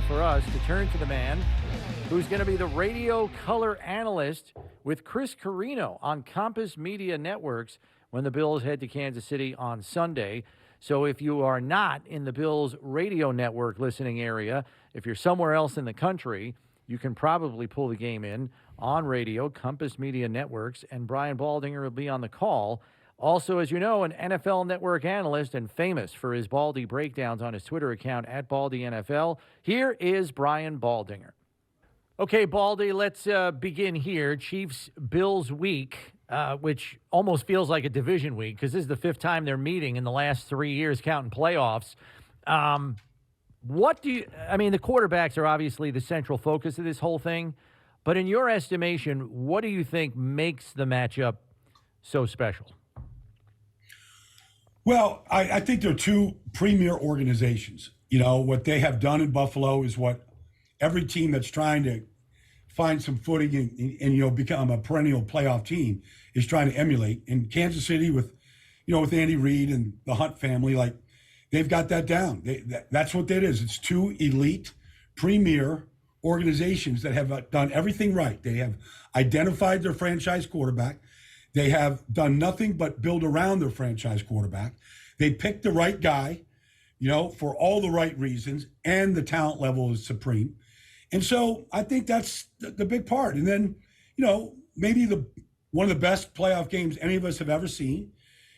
for us to turn to the man who's going to be the radio color analyst with Chris Carino on Compass Media Networks when the Bills head to Kansas City on Sunday. So if you are not in the Bills radio network listening area, if you're somewhere else in the country, you can probably pull the game in on radio, Compass Media Networks, and Brian Baldinger will be on the call. Also, as you know, an NFL Network analyst and famous for his Baldy breakdowns on his Twitter account at BaldyNFL. Here is Brian Baldinger. Okay, Baldy, let's begin here. Chiefs-Bills week, which almost feels like a division week because this is the fifth time they're meeting in the last 3 years, counting playoffs. The quarterbacks are obviously the central focus of this whole thing, but in your estimation, what do you think makes the matchup so special? Well, I think they're two premier organizations. You know, what they have done in Buffalo is what every team that's trying to find some footing and become a perennial playoff team is trying to emulate. In Kansas City with Andy Reid and the Hunt family, like they've got that down. That's what that is. It's two elite, premier organizations that have done everything right. They have identified their franchise quarterback. They have done nothing but build around their franchise quarterback. They picked the right guy, for all the right reasons, and the talent level is supreme. And so I think that's the big part. And then, maybe one of the best playoff games any of us have ever seen,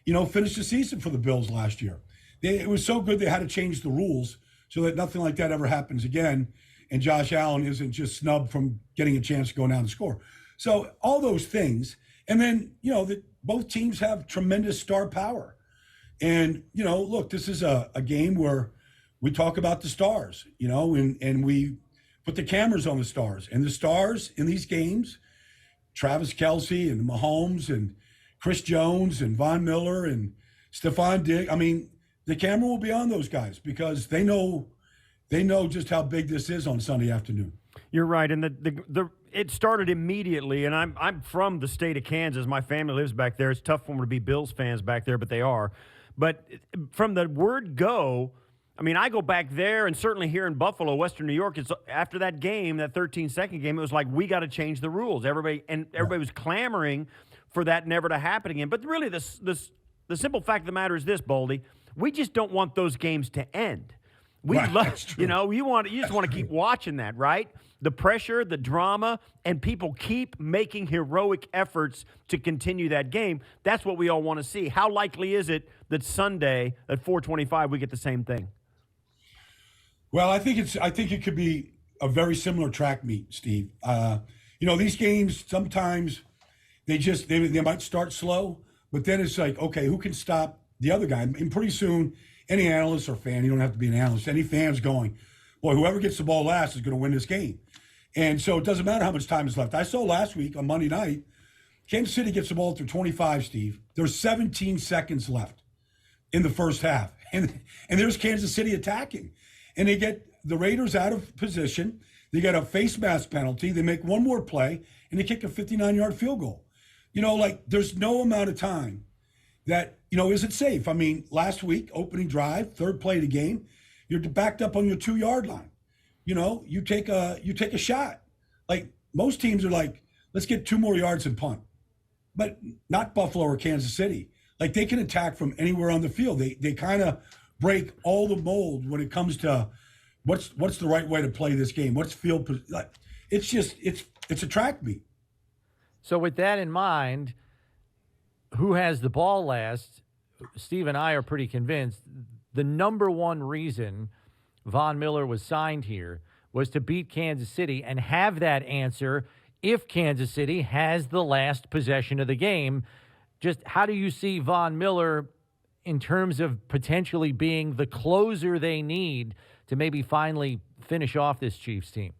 finished the season for the Bills last year. It was so good they had to change the rules so that nothing like that ever happens again. And Josh Allen isn't just snubbed from getting a chance to go down and score. So all those things. And then, both teams have tremendous star power. And, look, this is a game where we talk about the stars, and we put the cameras on the stars. And the stars in these games, Travis Kelce and Mahomes and Chris Jones and Von Miller and Stephon Diggs. I mean, the camera will be on those guys because they know just how big this is on Sunday afternoon. You're right, and it started immediately, and I'm from the state of Kansas. My family lives back there. It's tough for them to be Bills fans back there, but they are. But from the word go, I go back there, and certainly here in Buffalo, Western New York, it's after that game, that 13-second game, it was like, we got to change the rules. Everybody was clamoring for that never to happen again. But really, the simple fact of the matter is this, Baldy, we just don't want those games to end. You just want to keep watching that, right? The pressure, the drama, and people keep making heroic efforts to continue that game. That's what we all want to see. How likely is it that Sunday at 4:25 we get the same thing? Well, I think it could be a very similar track meet, Steve. These games sometimes they might start slow, but then it's like, okay, who can stop the other guy? And pretty soon, any analyst or fan, you don't have to be an analyst, any fan's going, boy, whoever gets the ball last is going to win this game. And so it doesn't matter how much time is left. I saw last week on Monday night, Kansas City gets the ball through 25, Steve. There's 17 seconds left in the first half. And there's Kansas City attacking. And they get the Raiders out of position. They get a face mask penalty. They make one more play, and they kick a 59-yard field goal. There's no amount of time that, isn't safe. Last week, opening drive, third play of the game, you're backed up on your 2-yard line. You take a shot. Like most teams are like, let's get 2 more yards and punt. But not Buffalo or Kansas City. Like they can attack from anywhere on the field. They kind of break all the mold when it comes to what's the right way to play this game. What's field like? It's a track meet. So with that in mind, who has the ball last? Steve and I are pretty convinced the number one reason Von Miller was signed here was to beat Kansas City and have that answer if Kansas City has the last possession of the game. Just how do you see Von Miller in terms of potentially being the closer they need to maybe finally finish off this Chiefs team?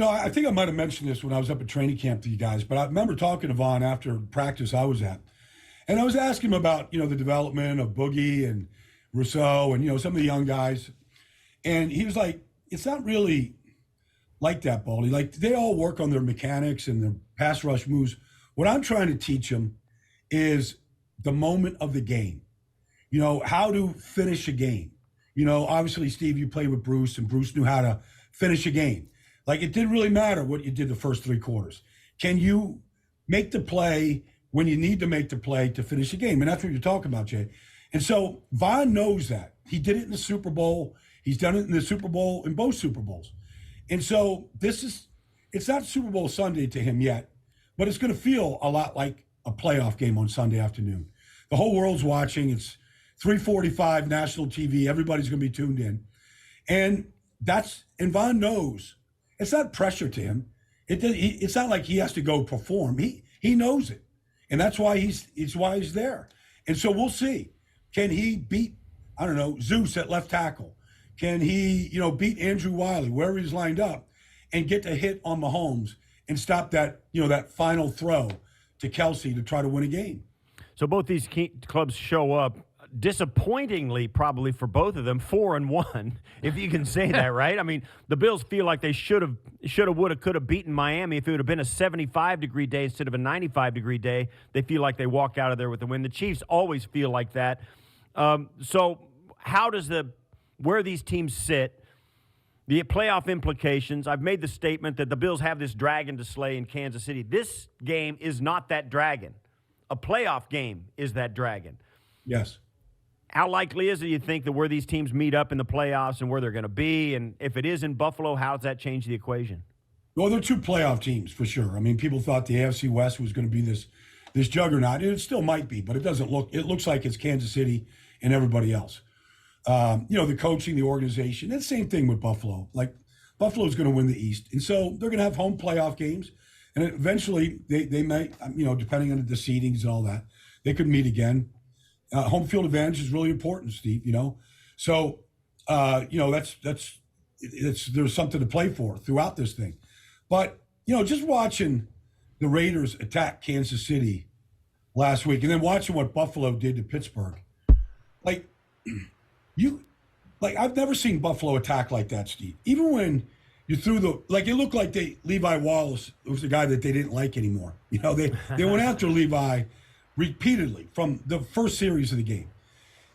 I think I might have mentioned this when I was up at training camp to you guys, but I remember talking to Von after practice I was at. And I was asking him about, the development of Boogie and Rousseau and, some of the young guys. And he was like, it's not really like that, Baldy. Like, they all work on their mechanics and their pass rush moves. What I'm trying to teach them is the moment of the game, how to finish a game. Obviously, Steve, you played with Bruce, and Bruce knew how to finish a game. Like, it didn't really matter what you did the first three quarters. Can you make the play when you need to make the play to finish the game? And that's what you're talking about, Jay. And so Von knows that. He did it in the Super Bowl. He's done it in the Super Bowl, in both Super Bowls. And so it's not Super Bowl Sunday to him yet, but it's going to feel a lot like a playoff game on Sunday afternoon. The whole world's watching. It's 3:45 national TV. Everybody's going to be tuned in. And Von knows it's not pressure to him. It's not like he has to go perform. He knows it. And that's why he's there. And so we'll see. Can he beat, I don't know, Zeus at left tackle? Can he, beat Andrew Wiley wherever he's lined up and get to hit on Mahomes and stop that, that final throw to Kelsey to try to win a game? So both these clubs show up disappointingly, probably for both of them, 4-1, if you can say that, right? I mean, the Bills feel like they should have, would have, could have beaten Miami if it would have been a 75-degree day instead of a 95-degree day. They feel like they walk out of there with the win. The Chiefs always feel like that. So how does where these teams sit, the playoff implications? I've made the statement that the Bills have this dragon to slay in Kansas City. This game is not that dragon. A playoff game is that dragon. Yes. How likely is it, you think, that where these teams meet up in the playoffs and where they're going to be? And if it is in Buffalo, how does that change the equation? Well, they're two playoff teams for sure. I mean, people thought the AFC West was going to be this juggernaut, and it still might be, but it looks like it's Kansas City and everybody else. The coaching, the organization, and the same thing with Buffalo. Like, Buffalo's going to win the East, and so they're going to have home playoff games, and eventually they might, depending on the seedings and all that, they could meet again. Home field advantage is really important, Steve. So there's something to play for throughout this thing. But just watching the Raiders attack Kansas City last week, and then watching what Buffalo did to Pittsburgh, I've never seen Buffalo attack like that, Steve. Even when you threw it looked like Levi Wallace was the guy that they didn't like anymore. They went after Levi repeatedly from the first series of the game.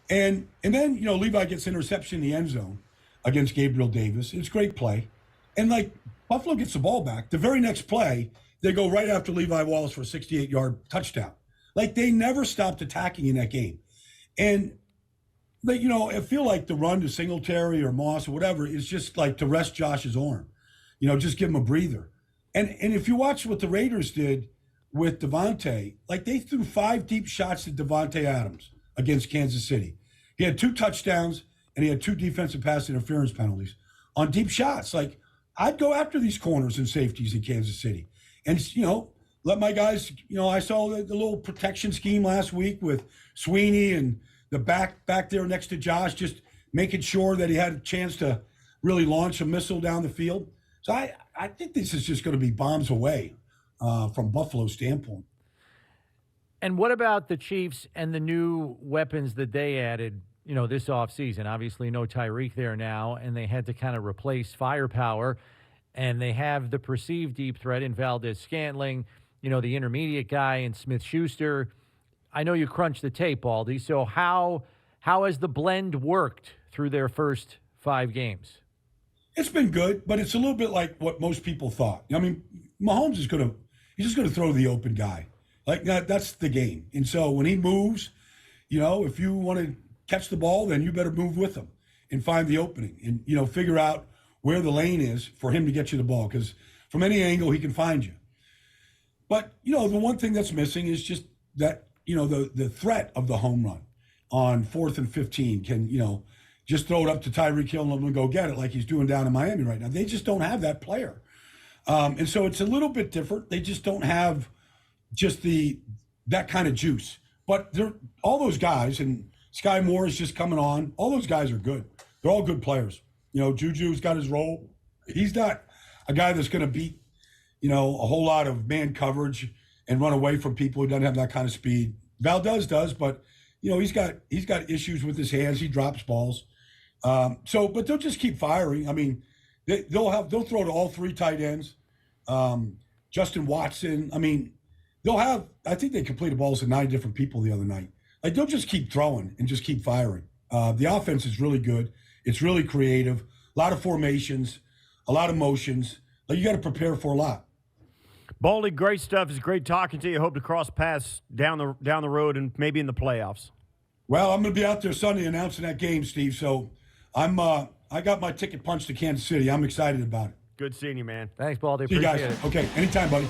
And then, Levi gets interception in the end zone against Gabriel Davis. It's a great play. And Buffalo gets the ball back. The very next play, they go right after Levi Wallace for a 68-yard touchdown. They never stopped attacking in that game. And I feel like the run to Singletary or Moss or whatever is just to rest Josh's arm. Just give him a breather. And if you watch what the Raiders did with Devontae, they threw 5 deep shots at Devontae Adams against Kansas City. He had 2 touchdowns and he had 2 defensive pass interference penalties on deep shots. I'd go after these corners and safeties in Kansas City. And, let my guys, I saw the little protection scheme last week with Sweeney and the back there next to Josh, just making sure that he had a chance to really launch a missile down the field. So I think this is just going to be bombs away from Buffalo's standpoint. And what about the Chiefs and the new weapons that they added, this offseason? Obviously, no Tyreek there now, and they had to kind of replace firepower. And they have the perceived deep threat in Valdez-Scantling, the intermediate guy in Smith-Schuster. I know you crunched the tape, Baldy. So how has the blend worked through their first 5 games? It's been good, but it's a little bit like what most people thought. I mean, Mahomes is he's just going to throw the open guy. That's the game. And so when he moves, if you want to catch the ball, then you better move with him and find the opening and, figure out where the lane is for him to get you the ball, because from any angle he can find you. But, the one thing that's missing is just that, the threat of the home run on 4th and 15 can, just throw it up to Tyreek Hill and let him go get it like he's doing down in Miami right now. They just don't have that player. And so it's a little bit different. They just don't have just that kind of juice. But all those guys, and Sky Moore is just coming on, all those guys are good. They're all good players. Juju's got his role. He's not a guy that's going to beat, a whole lot of man coverage and run away from people who doesn't have that kind of speed. Valdez does, but, he's got issues with his hands. He drops balls. But they'll just keep firing. I mean, they'll throw to all 3 tight ends. Justin Watson. I mean, I think they completed balls to 9 different people the other night. They'll just keep throwing and just keep firing. The offense is really good. It's really creative. A lot of formations, a lot of motions. But you got to prepare for a lot. Baldy, great stuff. It's great talking to you. Hope to cross paths down the road and maybe in the playoffs. Well, I'm going to be out there Sunday announcing that game, Steve. So I got my ticket punched to Kansas City. I'm excited about it. Good seeing you, man. Thanks, Baldy. See you Appreciate guys. it. Okay, anytime, buddy.